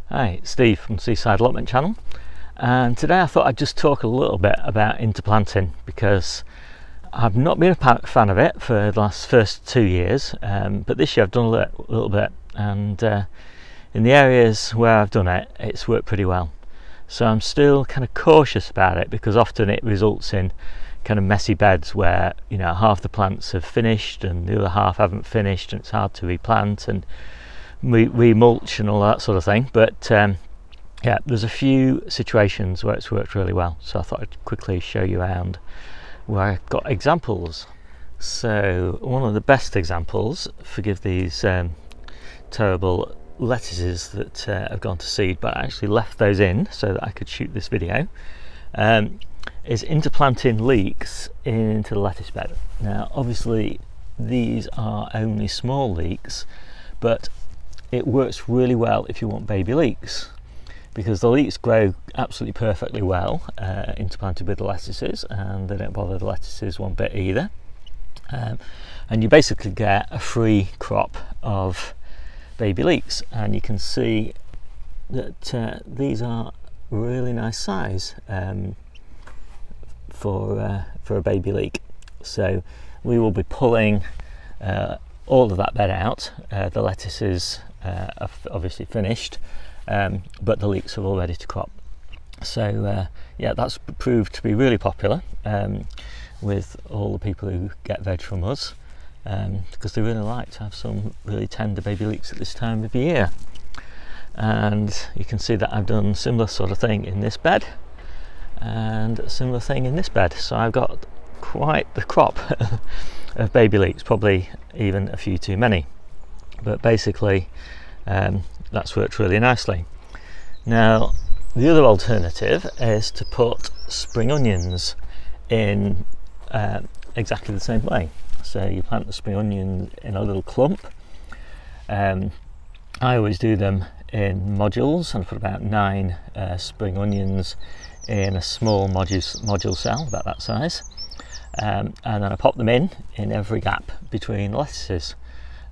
Hi, it's Steve from the Seaside Allotment channel, and today I thought I'd just talk a little bit about interplanting because I've not been a fan of it for the first 2 years, but this year I've done a little bit, and in the areas where I've done it, it's worked pretty well. So I'm still kind of cautious about it because often it results in kind of messy beds where, you know, half the plants have finished and the other half haven't finished, and it's hard to replant and re-mulch and all that sort of thing. But yeah, there's a few situations where it's worked really well, so I thought I'd quickly show you around where I've got examples. So one of the best examples, forgive these terrible lettuces that have gone to seed, but I actually left those in so that I could shoot this video, is interplanting leeks into the lettuce bed. Now obviously these are only small leeks, but it works really well if you want baby leeks, because the leeks grow absolutely perfectly well interplanted with the lettuces, and they don't bother the lettuces one bit either, and you basically get a free crop of baby leeks. And you can see that these are really nice size for a baby leek. So we will be pulling all of that bed out. The lettuces are obviously finished, but the leeks are all ready to crop. So yeah, that's proved to be really popular with all the people who get veg from us, because they really like to have some really tender baby leeks at this time of the year. And you can see that I've done similar sort of thing in this bed and a similar thing in this bed, so I've got quite the crop of baby leeks, probably even a few too many, but basically that's worked really nicely. Now the other alternative is to put spring onions in exactly the same way. So you plant the spring onions in a little clump. I always do them in modules, and put about 9 spring onions in a small module cell about that size, and then I pop them in every gap between the lettuces.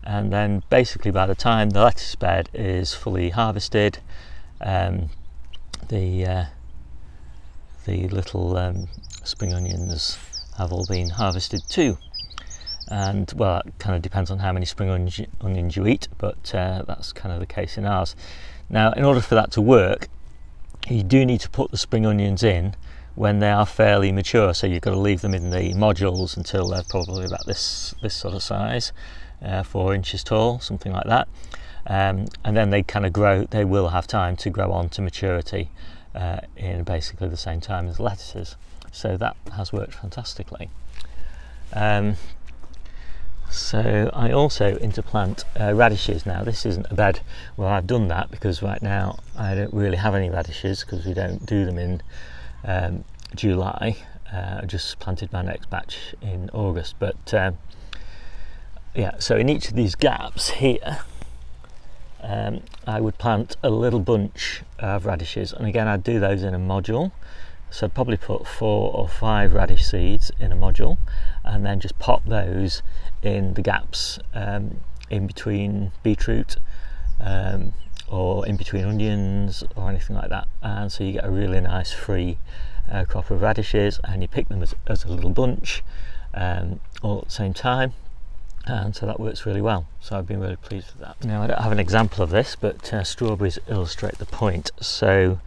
And then basically by the time the lettuce bed is fully harvested, the little spring onions have all been harvested too. And well, it kind of depends on how many spring onions you eat, but that's kind of the case in ours. Now in order for that to work, you do need to put the spring onions in when they are fairly mature, so you've got to leave them in the modules until they're probably about this sort of size, 4 inches tall, something like that, and then they kind of grow. They will have time to grow on to maturity in basically the same time as lettuces, so that has worked fantastically. So I also interplant radishes. Now this isn't a bed where I've done that, because right now I don't really have any radishes because we don't do them in July. I just planted my next batch in August, but yeah, so in each of these gaps here I would plant a little bunch of radishes, and again I'd do those in a module. So I'd probably put 4 or 5 radish seeds in a module, and then just pop those in the gaps in between beetroot or in between onions or anything like that. And so you get a really nice free crop of radishes, and you pick them as a little bunch all at the same time, and so that works really well. So I've been really pleased with that. Now I don't have an example of this, but strawberries illustrate the point. So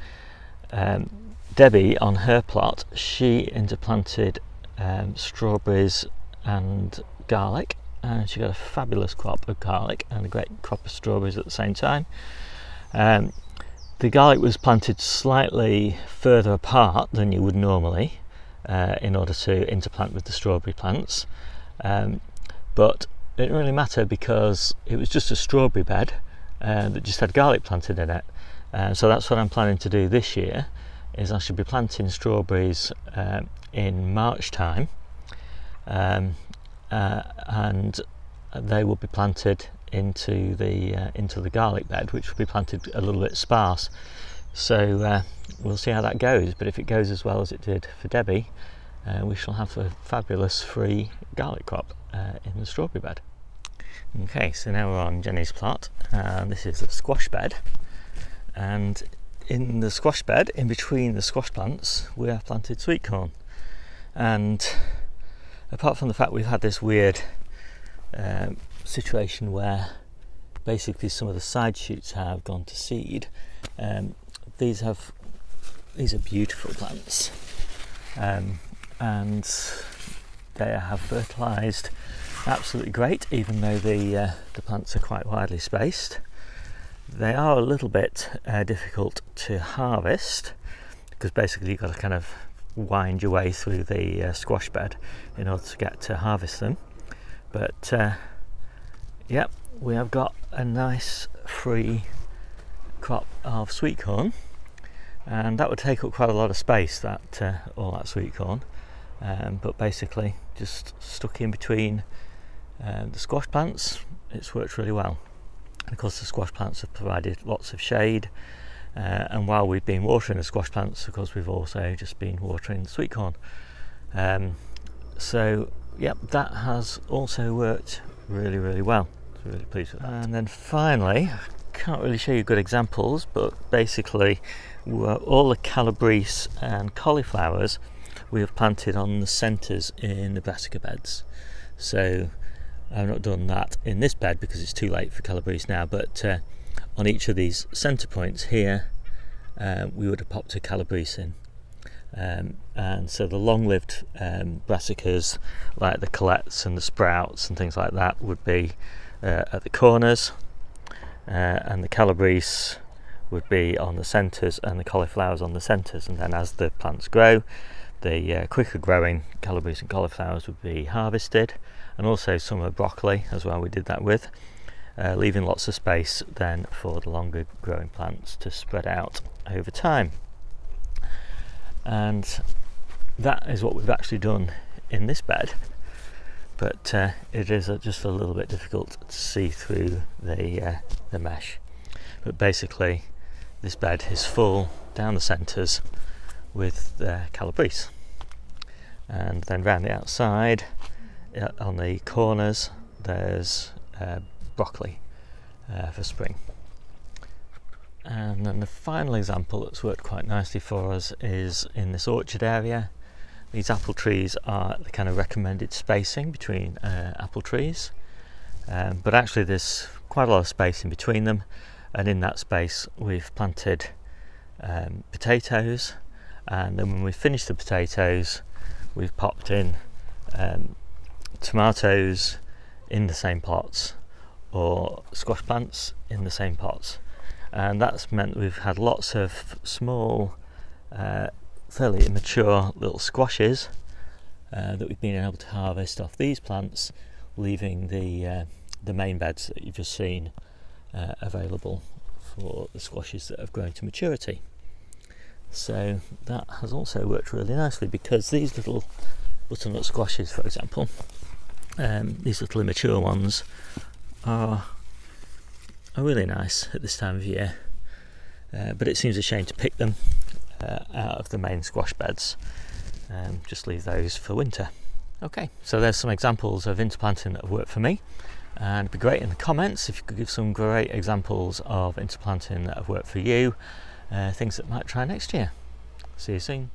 Debbie on her plot, she interplanted strawberries and garlic, and she got a fabulous crop of garlic and a great crop of strawberries at the same time. The garlic was planted slightly further apart than you would normally in order to interplant with the strawberry plants, but it didn't really matter because it was just a strawberry bed that just had garlic planted in it. So that's what I'm planning to do this year, is I should be planting strawberries in March time, and they will be planted into the garlic bed, which will be planted a little bit sparse. So we'll see how that goes, but if it goes as well as it did for Debbie, we shall have a fabulous free garlic crop in the strawberry bed. Okay, so now we're on Jennie's plot, and this is a squash bed, and in the squash bed, in between the squash plants, we have planted sweet corn. And apart from the fact we've had this weird situation where basically some of the side shoots have gone to seed, these are beautiful plants, and they have fertilised absolutely great, even though the plants are quite widely spaced. They are a little bit difficult to harvest because basically you've got to kind of wind your way through the squash bed in order to get to harvest them. But yeah, we have got a nice free crop of sweet corn, and that would take up quite a lot of space, that all that sweet corn, but basically just stuck in between the squash plants. It's worked really well. And of course the squash plants have provided lots of shade, and while we've been watering the squash plants, of course we've also just been watering the sweet corn. So yep, that has also worked really, really well. So really pleased with that. And then finally, I can't really show you good examples, but basically all the Calabrese and cauliflowers we have planted on the centres in the brassica beds. So I've not done that in this bed because it's too late for Calabrese now, but on each of these centre points here we would have popped a Calabrese in, and so the long-lived brassicas like the colettes and the sprouts and things like that would be at the corners, and the Calabrese would be on the centres and the cauliflowers on the centres, and then as the plants grow, the quicker growing Calabrese and cauliflowers would be harvested, and also some of broccoli as well we did that with, leaving lots of space then for the longer growing plants to spread out over time. And that is what we've actually done in this bed, but it is just a little bit difficult to see through the mesh. But basically this bed is full down the centres with Calabrese, and then round the outside on the corners there's broccoli for spring. And then the final example that's worked quite nicely for us is in this orchard area. These apple trees are the kind of recommended spacing between apple trees, but actually there's quite a lot of space in between them, and in that space we've planted potatoes, and then when we finish the potatoes we've popped in tomatoes in the same pots or squash plants in the same pots, and that's meant we've had lots of small fairly immature little squashes that we've been able to harvest off these plants, leaving the main beds that you've just seen available for the squashes that have grown to maturity. So that has also worked really nicely, because these little butternut squashes, for example, these little immature ones are really nice at this time of year, but it seems a shame to pick them out of the main squash beds, just leave those for winter. Okay, so there's some examples of interplanting that have worked for me, and it'd be great in the comments if you could give some great examples of interplanting that have worked for you, things that might try next year. See you soon.